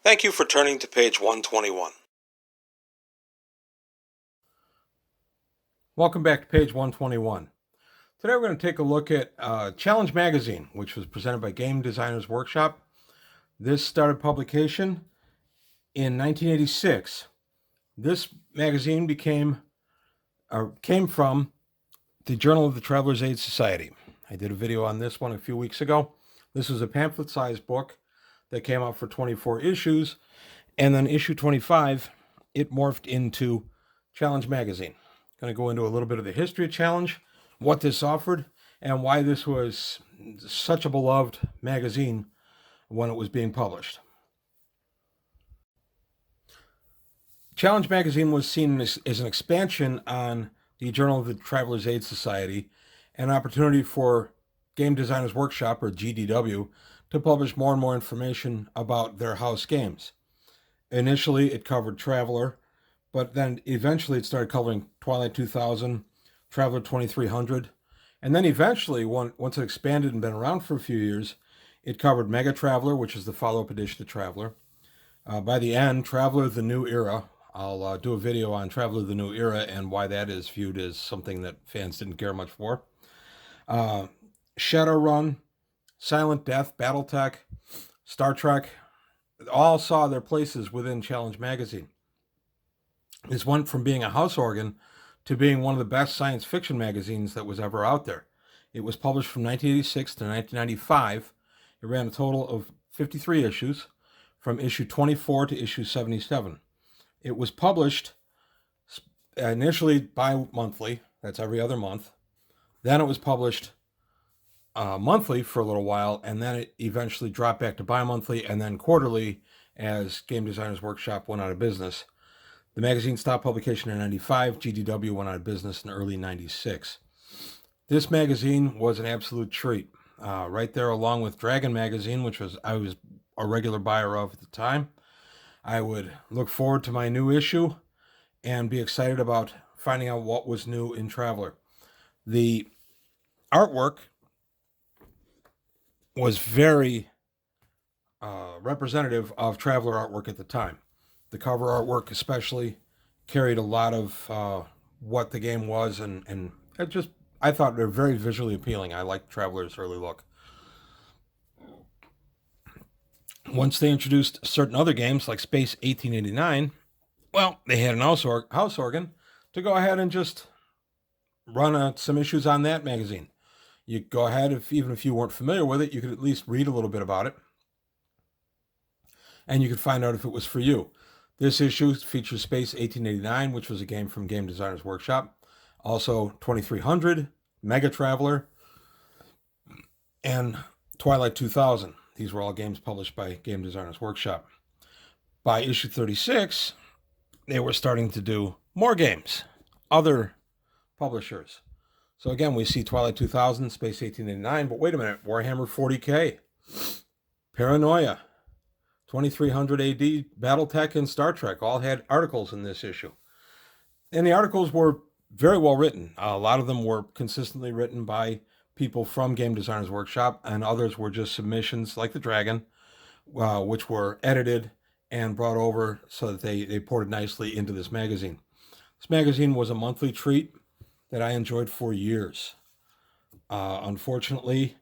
Thank you for turning to page 121. Welcome back to page 121. Today we're going to take a look at Challenge Magazine, which was presented by Game Designers Workshop. This started publication in 1986. This magazine came from the Journal of the Traveler's Aid Society. I did a video on this one a few weeks ago. This was a pamphlet-sized book that came out for 24 issues, and then issue 25, it morphed into Challenge Magazine. Going to go into a little bit of the history of Challenge, what this offered, and why this was such a beloved magazine when it was being published. Challenge Magazine was seen as an expansion on the Journal of the Traveler's Aid Society, an opportunity for Game Designers Workshop, or GDW, to publish more and more information about their house games. Initially, it covered Traveler, but then eventually it started covering Twilight 2000, Traveler 2300, and then eventually, once it expanded and been around for a few years, it covered Mega Traveler, which is the follow-up edition to Traveler. By the end, Traveler the New Era. I'll do a video on Traveler the New Era and why that is viewed as something that fans didn't care much for. Shadowrun, Silent Death, Battletech, Star Trek, all saw their places within Challenge Magazine. This went from being a house organ to being one of the best science fiction magazines that was ever out there. It was published from 1986 to 1995. It ran a total of 53 issues, from issue 24 to issue 77. It was published initially bi-monthly, that's every other month. Then it was published monthly for a little while, and then it eventually dropped back to bi-monthly and then quarterly as Game Designers Workshop went out of business. The magazine stopped publication in 95. GDW went out of business in early 96. This magazine was an absolute treat. Right there along with Dragon Magazine, which I was a regular buyer of at the time. I would look forward to my new issue and be excited about finding out what was new in Traveler. The artwork was very representative of Traveler artwork at the time. The cover artwork especially carried a lot of what the game was, and I thought they were very visually appealing. I liked Traveler's early look. Once they introduced certain other games like Space 1889, well, they had an house organ to go ahead and just run some issues on that magazine. You go ahead, even if you weren't familiar with it, you could at least read a little bit about it, and you could find out if it was for you. This issue features Space 1889, which was a game from Game Designers Workshop. Also 2300, Mega Traveler, and Twilight 2000. These were all games published by Game Designers Workshop. By issue 36, they were starting to do more games, other publishers. So again, we see Twilight 2000, Space 1889, but wait a minute, Warhammer 40K, Paranoia, 2300 AD, Battletech, and Star Trek all had articles in this issue. And the articles were very well written. A lot of them were consistently written by people from Game Designers Workshop, and others were just submissions like the Dragon, which were edited and brought over so that they ported nicely into this magazine. This magazine was a monthly treat that I enjoyed for years. Unfortunately,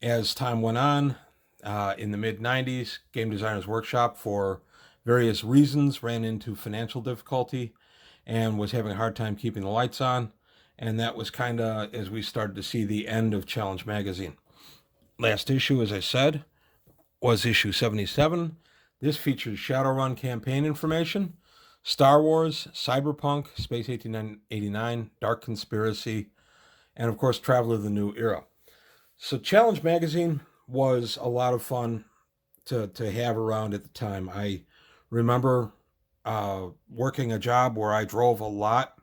as time went on, in the mid-90s, Game Designers Workshop, for various reasons, ran into financial difficulty and was having a hard time keeping the lights on. And that was kind of as we started to see the end of Challenge Magazine. Last issue, as I said, was issue 77. This features Shadowrun campaign information, Star Wars, Cyberpunk, Space 1889, Dark Conspiracy, and of course, Traveler the New Era. So Challenge Magazine was a lot of fun to have around at the time. I remember working a job where I drove a lot,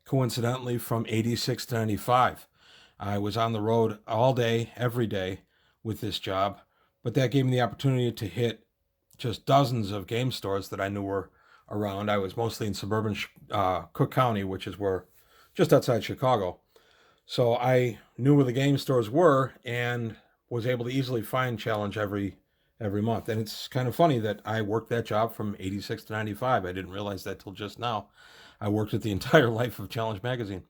coincidentally, from 86 to 95. I was on the road all day, every day with this job, but that gave me the opportunity to hit just dozens of game stores that I knew were around. I was mostly in suburban Cook County, which is just outside Chicago. So I knew where the game stores were and was able to easily find Challenge every every month. And it's kind of funny that I worked that job from 86 to 95. I didn't realize that till just now. I worked it the entire life of Challenge Magazine.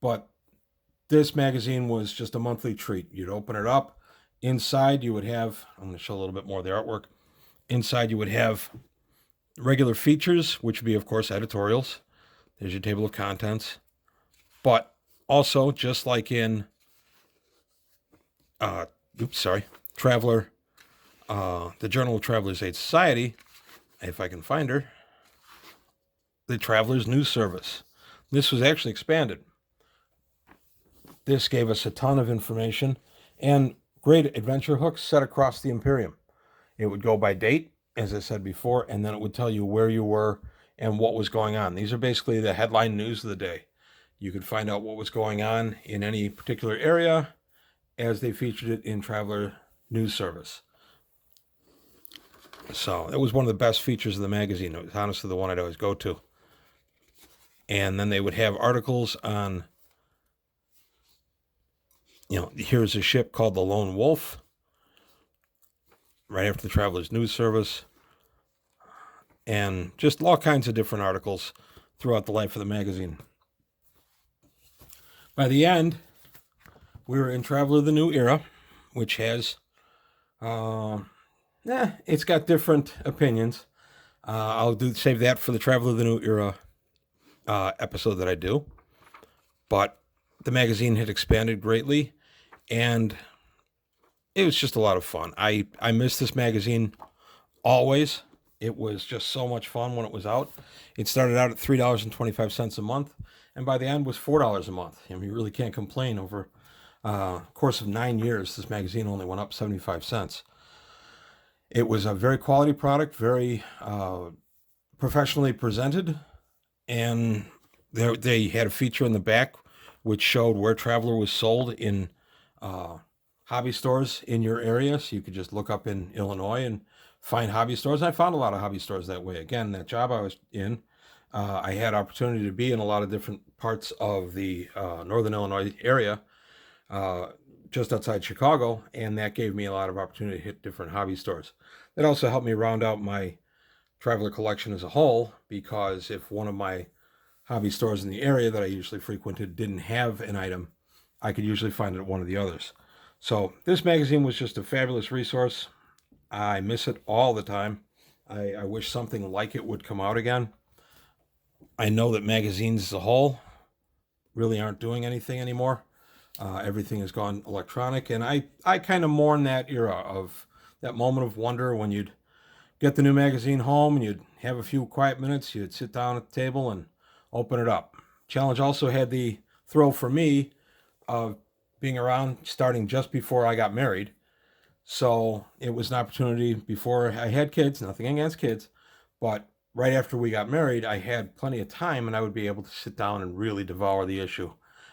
But this magazine was just a monthly treat. You'd open it up. Inside, you would have, I'm going to show a little bit more of the artwork. Inside, you would have regular features, which would be, of course, editorials. There's your table of contents. But also, just like in, Traveler, the Journal of Travelers Aid Society, if I can find her, the Travelers News Service. This was actually expanded. This gave us a ton of information and great adventure hooks set across the Imperium. It would go by date, as I said before, and then it would tell you where you were and what was going on. These are basically the headline news of the day. You could find out what was going on in any particular area as they featured it in Traveler News Service. So it was one of the best features of the magazine. It was honestly the one I'd always go to. And then they would have articles on, here's a ship called the Lone Wolf, right after the Traveler's News Service, and just all kinds of different articles throughout the life of the magazine. By the end, we were in Traveler the New Era, which has, it's got different opinions. I'll save that for the Traveler the New Era episode that I do. But the magazine had expanded greatly, and it was just a lot of fun. I miss this magazine always. It was just so much fun when it was out. It started out at $3.25 a month, and by the end was $4 a month. I mean, you really can't complain. Over a course of 9 years, this magazine only went up 75 cents. It was a very quality product, very professionally presented, and they had a feature in the back which showed where Traveler was sold in hobby stores in your area. So you could just look up in Illinois and find hobby stores. I found a lot of hobby stores that way. Again, that job I was in, I had opportunity to be in a lot of different parts of the northern Illinois area, just outside Chicago, and that gave me a lot of opportunity to hit different hobby stores. That also helped me round out my Traveler collection as a whole, because if one of my hobby stores in the area that I usually frequented didn't have an item, I could usually find it at one of the others. So this magazine was just a fabulous resource. I miss it all the time. I wish something like it would come out again. I know that magazines as a whole really aren't doing anything anymore. Everything has gone electronic, and I kind of mourn that era of that moment of wonder when you'd get the new magazine home and you'd have a few quiet minutes, you'd sit down at the table and open it up. Challenge also had the thrill for me of being around starting just before I got married. So it was an opportunity before I had kids, nothing against kids, but right after we got married, I had plenty of time and I would be able to sit down and really devour the issue.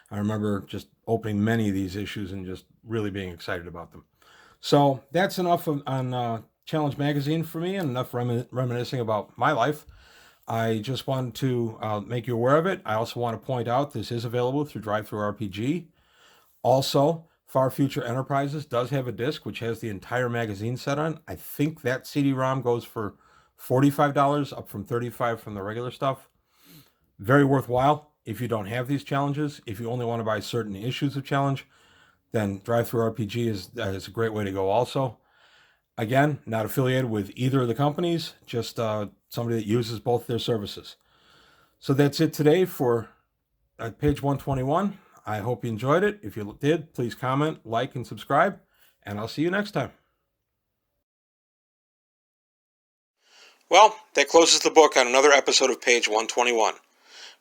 I remember just opening many of these issues and just really being excited about them. So that's enough on Challenge Magazine for me, and enough reminiscing about my life. I just wanted to make you aware of it. I also want to point out this is available through DriveThruRPG. Also, Far Future Enterprises does have a disc which has the entire magazine set on. I think that CD-ROM goes for $45, up from $35 from the regular stuff. Very worthwhile if you don't have these challenges. If you only want to buy certain issues of Challenge, then DriveThruRPG is a great way to go also. Again, not affiliated with either of the companies, just somebody that uses both their services. So that's it today for page 121. I hope you enjoyed it. If you did, please comment, like, and subscribe, and I'll see you next time. Well, that closes the book on another episode of page 121.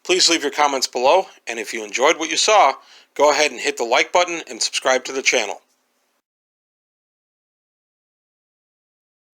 Please leave your comments below, and if you enjoyed what you saw, go ahead and hit the like button and subscribe to the channel.